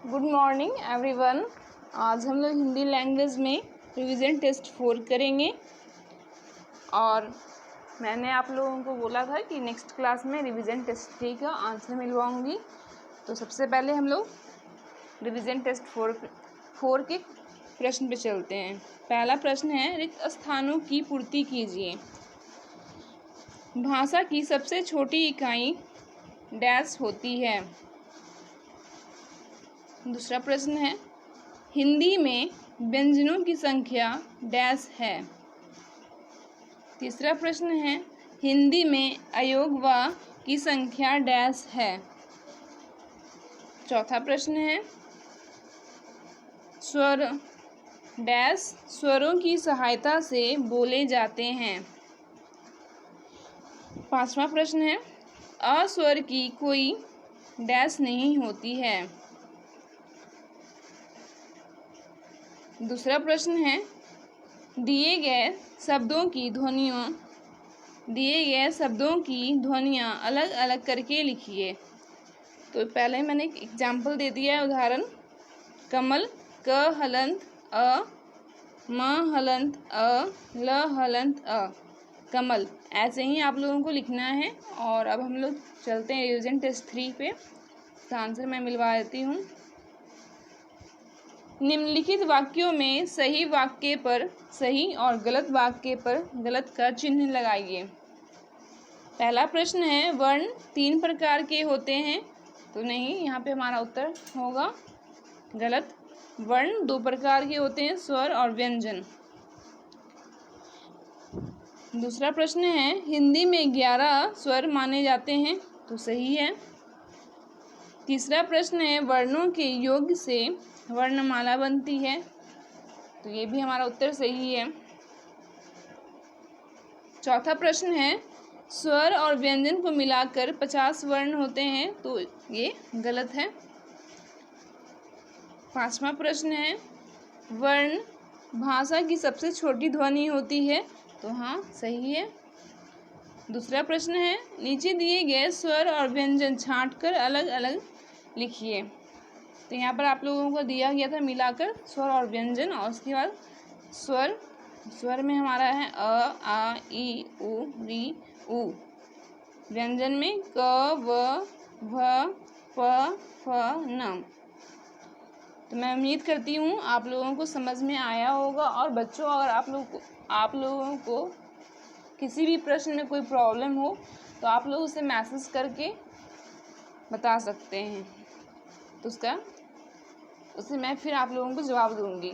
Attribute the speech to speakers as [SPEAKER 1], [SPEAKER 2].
[SPEAKER 1] Good morning everyone. आज हम लोग हिंदी लैंग्वेज में रिवीजन टेस्ट 4 करेंगे और मैंने आप लोगों को बोला था कि नेक्स्ट क्लास में रिवीजन टेस्ट 3 का आंसर मिलवाऊंगी। तो सबसे पहले हम लोग रिवीजन टेस्ट 4 के प्रश्न पे चलते हैं। पहला प्रश्न है, रिक्त स्थानों की पूर्ति कीजिए। भाषा की सबसे छोटी इकाई डैश होती है। दूसरा प्रश्न है, हिंदी में व्यंजनों की संख्या डैश है। तीसरा प्रश्न है, हिंदी में अयोग व की संख्या डैश है। चौथा प्रश्न है, स्वर डैश स्वरों की सहायता से बोले जाते हैं। पांचवा प्रश्न है, अस्वर की कोई डैश नहीं होती है। दूसरा प्रश्न है, दिए गए शब्दों की ध्वनियाँ अलग अलग करके लिखिए। तो पहले मैंने एक एग्जाम्पल दे दिया है, उदाहरण, कमल क हलंत अ, म हलंत अ, ल हलंत अ, कमल। ऐसे ही आप लोगों को लिखना है। और अब हम लोग चलते हैं रिवीजन टेस्ट 3 पे। इसका आंसर मैं मिलवा देती हूँ। निम्नलिखित वाक्यों में सही वाक्य पर सही और गलत वाक्य पर गलत का चिन्ह लगाइए। पहला प्रश्न है, वर्ण 3 प्रकार के होते हैं। तो नहीं, यहाँ पे हमारा उत्तर होगा गलत। वर्ण 2 प्रकार के होते हैं, स्वर और व्यंजन। दूसरा प्रश्न है, हिंदी में 11 स्वर माने जाते हैं। तो सही है। तीसरा प्रश्न है, वर्णों के योग से वर्णमाला बनती है। तो ये भी हमारा उत्तर सही है। चौथा प्रश्न है, स्वर और व्यंजन को मिलाकर 50 वर्ण होते हैं। तो ये गलत है। पांचवा प्रश्न है, वर्ण भाषा की सबसे छोटी ध्वनि होती है। तो हाँ, सही है। दूसरा प्रश्न है, नीचे दिए गए स्वर और व्यंजन छांटकर अलग अलग लिखिए। तो यहाँ पर आप लोगों को दिया गया था मिलाकर स्वर और व्यंजन, और उसके बाद स्वर में हमारा है अ, आ, ई, उ, री, उ। व्यंजन में क, व, भ, प, फ, न। तो मैं उम्मीद करती हूँ आप लोगों को समझ में आया होगा। और बच्चों, अगर आप लोगों को किसी भी प्रश्न में कोई प्रॉब्लम हो तो आप लोग उसे मैसेज करके बता सकते हैं। तो उसे मैं फिर आप लोगों को जवाब दूंगी।